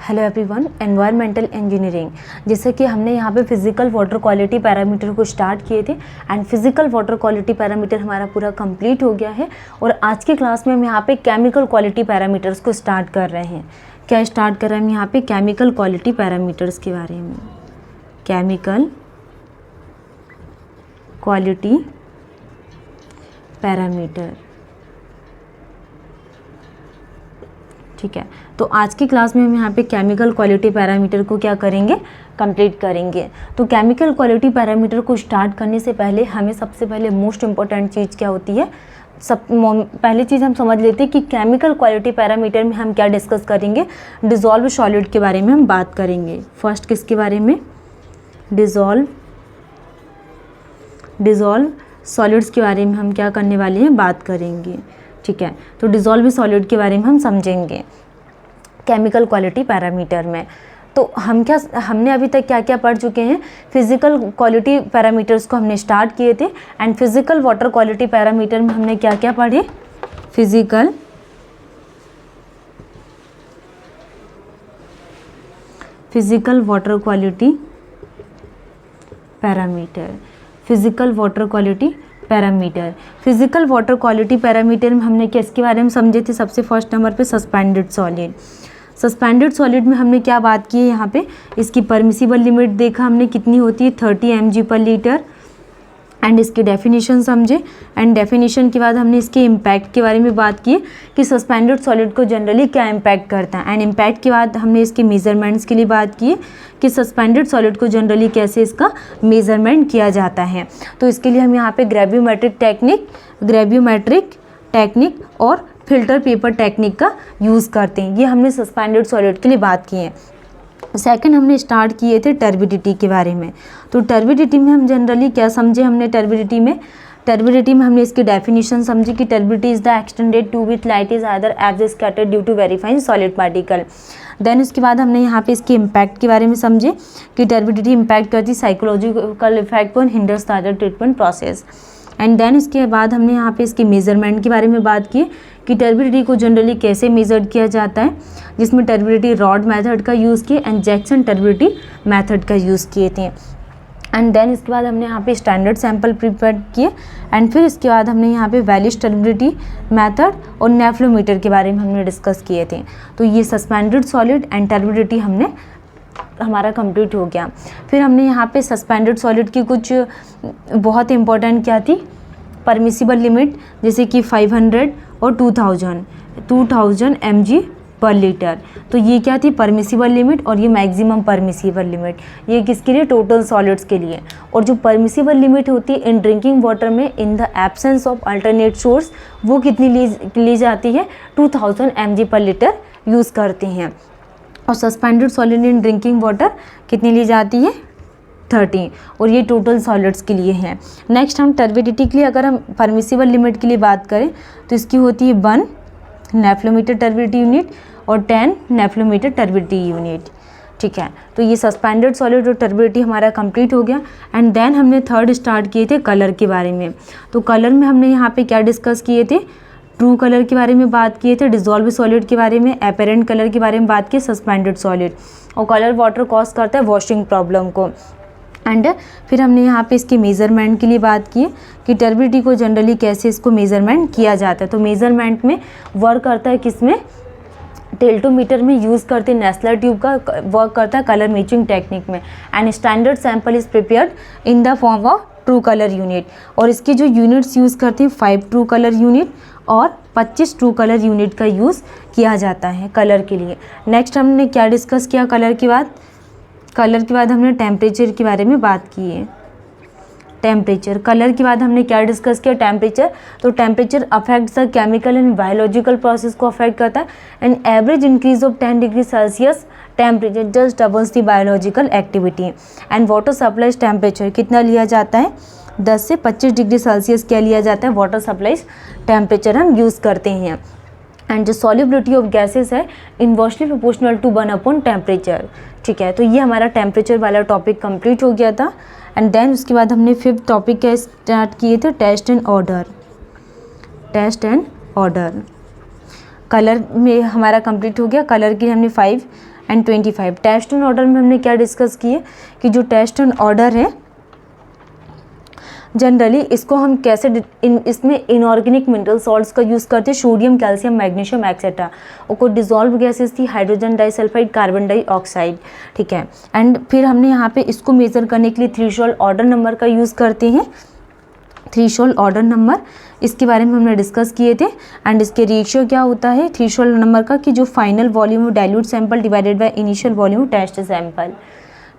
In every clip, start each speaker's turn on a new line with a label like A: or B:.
A: Hello everyone, environmental engineering. जैसे कि हमने यहाँ पे फिजिकल वाटर क्वालिटी पैरामीटर को स्टार्ट किए थे and physical water quality parameter हमारा पूरा कंप्लीट हो गया है। और आज की क्लास में हम यहाँ पे केमिकल क्वालिटी पैरामीटर्स को स्टार्ट कर रहे हैं। क्या स्टार्ट कर रहे हैं हम यहाँ पे? केमिकल क्वालिटी पैरामीटर्स के बारे में। केमिकल क्वालिटी पैरामीटर, ठीक है। तो आज की क्लास में हम यहाँ पे केमिकल क्वालिटी पैरामीटर को क्या करेंगे? कंप्लीट करेंगे। तो केमिकल क्वालिटी पैरामीटर को स्टार्ट करने से पहले हमें सबसे पहले मोस्ट इम्पॉर्टेंट चीज़ क्या होती है, पहली चीज़ हम समझ लेते हैं कि केमिकल क्वालिटी पैरामीटर में हम क्या डिस्कस करेंगे। डिज़ोल्व सॉलिड के बारे में हम बात करेंगे। फर्स्ट किसके बारे में? डिज़ोल्व सॉलिड्स के बारे में हम क्या करने वाले हैं? बात करेंगे, ठीक है। तो डिज़ोल्व सॉलिड के बारे में हम समझेंगे केमिकल क्वालिटी पैरामीटर में। तो हमने अभी तक क्या क्या पढ़ चुके हैं? फिजिकल क्वालिटी पैरामीटर्स को हमने स्टार्ट किए थे and physical water quality parameter में हमने क्या क्या पढ़े? Physical water quality parameter. Physical water quality parameter, physical water quality parameter में हमने किसके बारे में समझे थे? सबसे फर्स्ट नंबर पे सस्पेंडेड सॉलिड। सस्पेंडेड सॉलिड में हमने क्या बात की है? यहाँ पे इसकी परमिसिबल लिमिट देखा हमने कितनी होती है, 30 mg पर लीटर। एंड इसकी डेफिनेशन समझे एंड डेफिनेशन के बाद हमने इसके इम्पैक्ट के बारे में बात की कि सस्पेंडेड सॉलिड को जनरली क्या इम्पैक्ट करता है। एंड इम्पैक्ट के बाद हमने इसके मेजरमेंट्स के लिए बात की कि सस्पेंडेड सॉलिड को जनरली कैसे इसका मेजरमेंट किया जाता है। तो इसके लिए हम यहाँ पे ग्रेवियोमेट्रिक टेक्निक और फिल्टर पेपर टेक्निक का यूज़ करते हैं। ये हमने सस्पेंडेड सॉलिड के लिए बात की है। सेकंड हमने स्टार्ट किए थे टर्बिडिटी के बारे में। तो टर्बिडिटी में हम जनरली क्या समझे? हमने टर्बिडिटी में हमने इसकी डेफिनेशन समझी कि turbidity is the extended to with light is either abs scattered due to very fine solid particle. Then उसके बाद हमने यहाँ पे इसके इम्पैक्ट के बारे में समझे कि टर्बिडिटी इम्पैक्ट करती साइकोलॉजिकल इफेक्ट पर hinders the treatment process. And then इसके बाद हमने यहाँ पे इसके मेजरमेंट के बारे में बात की कि टर्बिडिटी को जनरली कैसे मेजर किया जाता है, जिसमें टर्बिडिटी रॉड मेथड का यूज़ किए एंड जैक्सन टर्बिडिटी मेथड का यूज़ किए थे। एंड देन इसके बाद हमने यहाँ पे स्टैंडर्ड सैंपल प्रिपेयर किए एंड फिर इसके बाद हमने यहाँ पे वैलिश टर्बिडिटी मेथड और नेफ्लोमीटर के बारे में हमने डिस्कस किए थे। तो ये सस्पेंडेड सॉलिड एंड टर्बिडिटी हमारा कंप्लीट हो गया। फिर हमने यहाँ पे सस्पेंडेड सॉलिड की कुछ बहुत इंपॉर्टेंट क्या थी? परमिसिबल लिमिट, जैसे कि 500 और 2000 mg पर लीटर। तो ये क्या थी? Permissible limit. और ये मैक्सिमम परमिसिबल लिमिट, ये किसके लिए? टोटल सॉलिड्स के लिए। और जो परमिसिबल लिमिट होती है इन ड्रिंकिंग वाटर में in the absence of alternate source, वो कितनी ली जाती है? 2000 mg पर लीटर यूज़ करते हैं। और suspended solid in drinking water कितनी ली जाती है? 30। और ये टोटल सॉलिड्स के लिए है। नेक्स्ट हम टर्बिडिटी के लिए अगर हम परमिसिबल लिमिट के लिए बात करें तो इसकी होती है 1 नेफ्लोमीटर टर्बिडिटी यूनिट और 10 नेफ्लोमीटर टर्बिडिटी यूनिट, ठीक है। तो ये सस्पेंडेड सॉलिड और टर्बिडिटी हमारा कंप्लीट हो गया। एंड देन हमने थर्ड स्टार्ट किए थे कलर के बारे में। तो कलर में हमने यहाँ पे क्या डिस्कस किए थे? ट्रू कलर के बारे में बात किए थे, डिजोल्व सॉलिड के बारे में, एपेरेंट कलर के बारे में बात की, सस्पेंडेड सॉलिड। और कलर वाटर कॉज करता है वॉशिंग प्रॉब्लम को। एंड फिर हमने यहाँ पे इसके मेज़रमेंट के लिए बात की कि टर्बिडिटी को जनरली कैसे इसको मेज़रमेंट किया जाता है। तो मेज़रमेंट में वर्क करता है किसमें? टेल्टोमीटर में यूज़ करते हैं, नेस्लर ट्यूब का वर्क करता है कलर मैचिंग टेक्निक में। And standard sample is prepared in the form of true colour unit. और इसके जो यूनिट्स यूज़ करते हैं 5 ट्रू कलर यूनिट और 25 ट्रू कलर यूनिट का यूज़ किया जाता है कलर के लिए। नेक्स्ट हमने क्या डिस्कस किया? कलर के बाद हमने टेम्परेचर के बारे में बात की है। टेम्परेचर, कलर के बाद हमने क्या डिस्कस किया? टेम्परेचर। तो temperature affects the chemical and biological process को अफेक्ट करता है। And average increase of 10 degree Celsius temperature just doubles the biological activity. And water supplies temperature कितना लिया जाता है? 10 से 25 डिग्री सेल्सियस क्या लिया जाता है? वाटर सप्लाईज टेम्परेचर हम यूज़ करते हैं। एंड जो सॉल्युबिलिटी ऑफ गैसेस है inversely proportional to 1 upon temperature, ठीक है। तो ये हमारा टेम्परेचर वाला टॉपिक कंप्लीट हो गया था। एंड देन उसके बाद हमने 5th टॉपिक क्या स्टार्ट किए थे? Test and order. कलर में हमारा कंप्लीट हो गया। कलर के हमने 5 एंड 25। टेस्ट एंड ऑर्डर में हमने क्या डिस्कस किए कि जो टेस्ट एंड ऑर्डर है जनरली इसको हम कैसे इसमें इनऑर्गेनिक मिनरल सॉल्ट्स का यूज़ करते हैं, सोडियम, कैल्शियम, मैग्नीशियम एक्सेट्रा। और कोई डिजॉल्व गैसेस थी हाइड्रोजन डाइसल्फाइड, कार्बन डाइऑक्साइड, ठीक है। एंड फिर हमने यहाँ पे इसको मेज़र करने के लिए थ्रेशोल्ड ऑर्डर नंबर का यूज़ करते हैं, थ्रेशोल्ड ऑर्डर नंबर, इसके बारे में हमने डिस्कस किए थे। एंड इसके रेशियो क्या होता है थ्रेशोल्ड नंबर का कि जो final volume of dilute sample divided by initial volume test sample,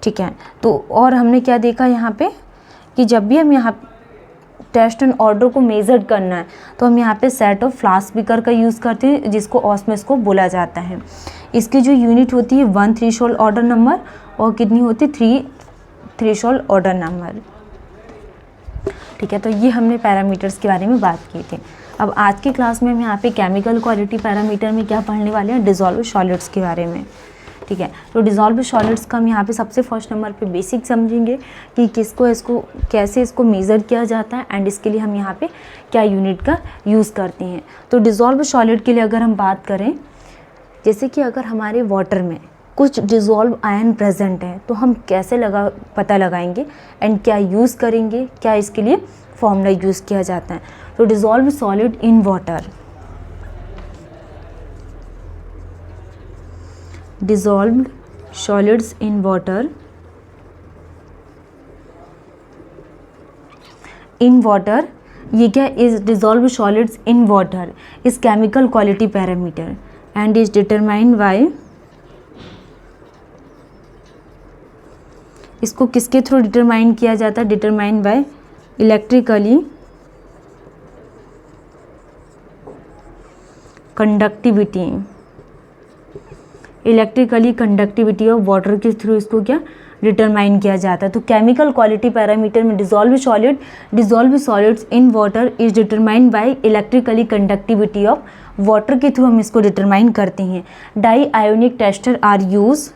A: ठीक है। तो और हमने क्या देखा यहाँ पे कि जब भी हम यहाँ टेस्ट एंड ऑर्डर को मेज़र करना है तो हम यहाँ पे सेट ऑफ फ्लास्क बीकर का यूज़ करते हैं जिसको ऑस्मोस्कोप बोला जाता है। इसकी जो यूनिट होती है 1 थ्रेशोल्ड ऑर्डर नंबर और कितनी होती है 3 थ्रेशोल्ड ऑर्डर नंबर, ठीक है। तो ये हमने पैरामीटर्स के बारे में बात की थी। अब आज की क्लास में हम यहाँ पे केमिकल क्वालिटी पैरामीटर में क्या पढ़ने वाले हैं, डिज़ोल्व सॉलिड्स के बारे में, ठीक है। तो डिज़ोल्व सॉलिड्स का हम यहाँ पे सबसे फर्स्ट नंबर पे बेसिक समझेंगे कि इसको कैसे इसको मेज़र किया जाता है एंड इसके लिए हम यहाँ पे क्या यूनिट का यूज़ करते हैं। तो डिज़ोल्व सॉलिड के लिए अगर हम बात करें, जैसे कि अगर हमारे वाटर में कुछ डिज़ोल्व आयन प्रेजेंट है तो हम कैसे पता लगाएंगे एंड क्या यूज़ करेंगे, क्या इसके लिए फॉर्मूला यूज़ किया जाता है। तो dissolve solid in water, dissolved solids in water, ये क्या is dissolved solids in water is chemical quality parameter and is determined by, इसको किसके थ्रू डिटरमाइन किया जाता है, determined by electrically conductivity, electrically conductivity of water के through इसको क्या डिटरमाइन किया जाता है। तो केमिकल क्वालिटी पैरामीटर में dissolve solids in water is determined by electrically conductivity of water के थ्रू हम इसको डिटरमाइन करते हैं। Di ionic tester are use,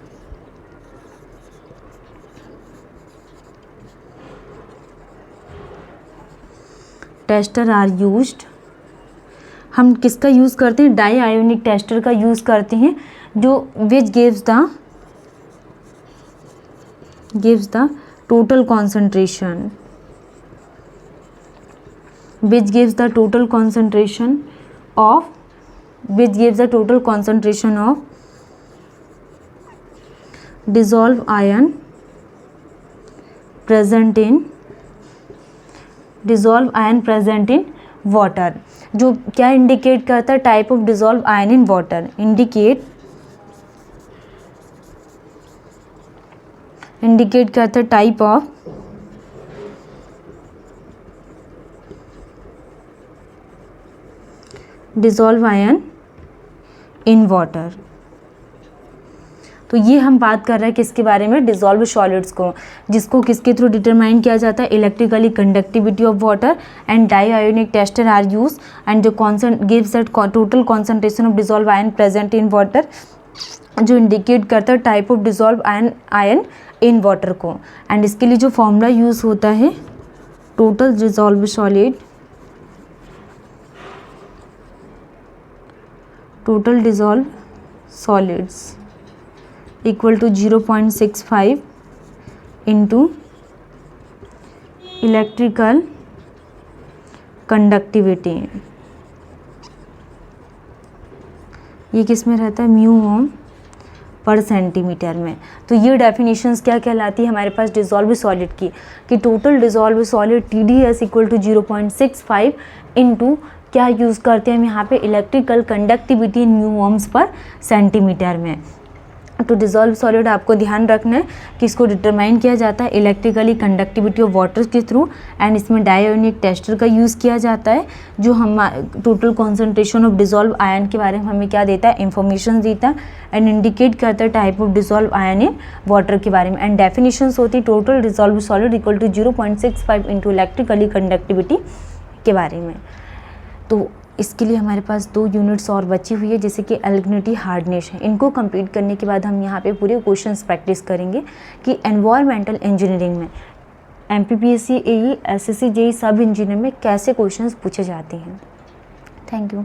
A: हम किसका यूज़ करते हैं, डाई आयोनिक टेस्टर का यूज़ करते हैं जो which gives the total concentration, which gives the total concentration of dissolved ion present in water, जो क्या इंडिकेट करता है, type of dissolve ion in water, indicate करता है type of dissolve ion in water. तो ये हम बात कर रहे हैं किसके बारे में, डिजॉल्व सॉलिड्स को, जिसको किसके थ्रू डिटरमाइन किया जाता है, electrically conductivity of water and dye ionic tester are use and जो gives that total concentration of dissolve ion present in water, जो इंडिकेट करता है type of dissolve ion in water को। एंड इसके लिए जो फॉर्मूला यूज़ होता है, total dissolve solids equal to 0.65 into electrical conductivity, ये किस में रहता है, म्यू ओम पर सेंटीमीटर में। तो ये डेफिनेशंस क्या कहलाती है हमारे पास डिजॉल्व सॉलिड की, कि total dissolve solid TDS equal to 0.65 into क्या यूज़ करते हैं हम यहाँ पे, electrical conductivity in mu ohms per centimetre में। तो डिजॉल्व सॉलिड आपको ध्यान रखना है कि इसको डिटरमाइन किया जाता है इलेक्ट्रिकली कंडक्टिविटी ऑफ वाटर के थ्रू एंड इसमें डायोनिक टेस्टर का यूज़ किया जाता है, जो हम total concentration of dissolve ion के बारे में हमें क्या देता है, इंफॉर्मेशन देता है एंड इंडिकेट करता है type of dissolve ion in water के बारे में। एंड डेफिनेशंस होती है total dissolve solid equal to 0.65 into electrically conductivity के बारे में। तो इसके लिए हमारे पास 2 यूनिट्स और बची हुई है, जैसे कि एल्गिनिटी, हार्डनेस है। इनको कंप्लीट करने के बाद हम यहाँ पे पूरे क्वेश्चंस प्रैक्टिस करेंगे कि एनवायरमेंटल इंजीनियरिंग में MPPSC, AE, SSC, JEE सब इंजीनियर में कैसे क्वेश्चंस पूछे जाते हैं। Thank you.